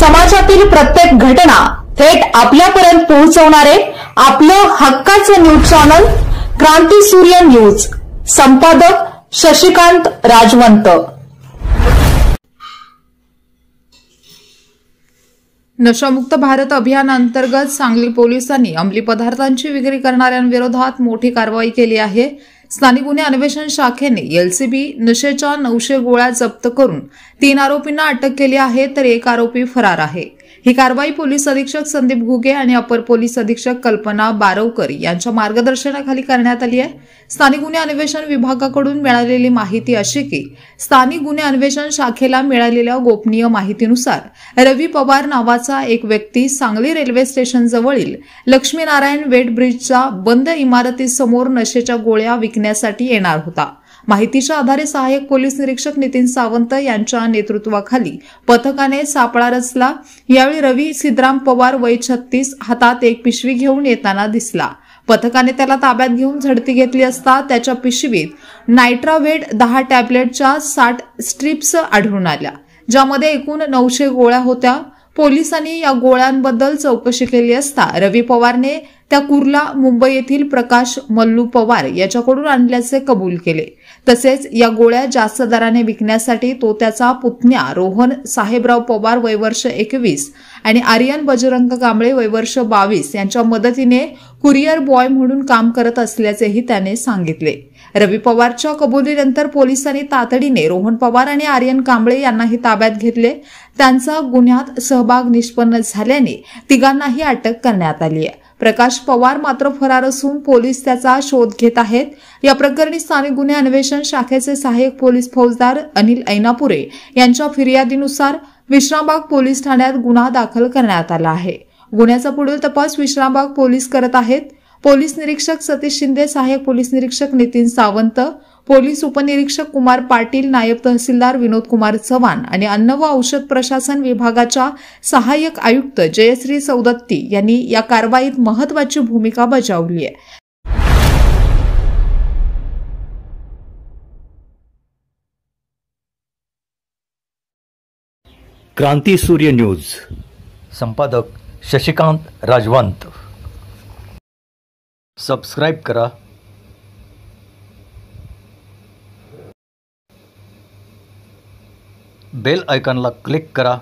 समाजातील प्रत्येक घटना थेट आपल्यापर्यंत पोहोचवणारे आपलं हक्काचं न्यूज चॅनल क्रांती सूर्य न्यूज। संपादक शशिकांत राजवंत। नशामुक्त भारत अभियानांतर्गत सांगली पोलिसांनी अंमली पदार्थांची विक्री करणाऱ्यांविरोधात मोठी कारवाई केली आहे। स्थानिक गुन्हे अन्वेषण शाखेने एलसीबी नशेच्या 900 गोळ्या जप्त करून 3 आरोपींना अटक केली आहे, तर एक आरोपी फरार आहे। ही कारवाई पोलीस अधीक्षक संदीप घुगे आणि अपर पोलीस अधीक्षक कल्पना बारवकर यांच्या मार्गदर्शनाखाली करण्यात आली आहे। स्थानिक गुन्हे अन्वेषण विभागाकडून मिळालेली माहिती अशी की स्थानिक गुन्हे अन्वेषण शाखेला मिळालेल्या गोपनीय माहितीनुसार रवी पवार नावाचा एक व्यक्ती सांगली रेल्वे स्टेशन जवळील लक्ष्मीनारायण वेट ब्रिजच्या बंद इमारतीसमोर नशेच्या गोळ्या विकण्यासाठी येणार होता। माहितीच्या आधारे सहाय्यक पोलीस निरीक्षक नितीन सावंत यांच्या नेतृत्वाखाली पथकाने सापळा रचला। यावेळी रवी सिद्धराम पवार वय 36 हातात एक पिशवी घेऊन येताना दिसला। पथकाने त्याला ताब्यात घेऊन झडती घेतली असता त्याच्या पिशवीत नायट्रावेट 10 टॅब्लेटच्या 60 स्ट्रिप्स आढळून आल्या, ज्यामध्ये एकूण 900 गोळ्या होत्या। पोलिसांनी या गोळ्यांबद्दल चौकशी केली असता रवी पवारने त्या कुर्ला मुंबई येथील प्रकाश मल्लू पवार याच्याकडून आणल्याचे कबूल केले। तसेच या गोळ्या जास्त दराने विकण्यासाठी तो त्याचा पुतण्या रोहन साहेबराव पवार वय वर्ष 21 आणि आर्यन बजरंग कांबळे वय वर्ष 22 यांच्या मदतीने कुरिअर बॉय म्हणून काम करत असल्याचेही त्याने सांगितले। रवी पवारच्या कबुलीनंतर पोलिसांनी तातडीने रोहन पवार आणि आर्यन कांबळे यांनाही ताब्यात घेतले। त्यांचा गुन्ह्यात सहभाग निष्पन्न झाल्याने तिघांनाही अटक करण्यात आली आहे। प्रकाश पवार मात्र फरार असून पोलीस त्याचा शोध घेत आहेत। या प्रकरणी स्थानिक गुन्हे अन्वेषण शाखेचे सहाय्यक पोलीस फौजदार अनिल ऐनापुरे यांच्या फिर्यादीनुसार विश्रामबाग पोलीस ठाण्यात गुन्हा दाखल करण्यात आला आहे। गुन्ह्याचा पुढील तपास विश्रामबाग पोलीस करत आहेत। पोलीस निरीक्षक सतीश शिंदे, सहाय्यक पोलीस निरीक्षक नितीन सावंत, पोलीस उपनिरीक्षक कुमार पाटील, नायब तहसीलदार विनोद कुमार चव्हाण आणि अन्न व औषध प्रशासन विभागाच्या सहाय्यक आयुक्त जयश्री सौदत्ती यांनी या कारवाईत महत्त्वाची भूमिका बजावली आहे। क्रांती सूर्य न्यूज। संपादक शशिकांत राजवंत। सबस्क्राइब करा, बेल आयकॉनला क्लिक करा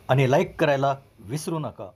आणि लाईक करायला विसरू नका।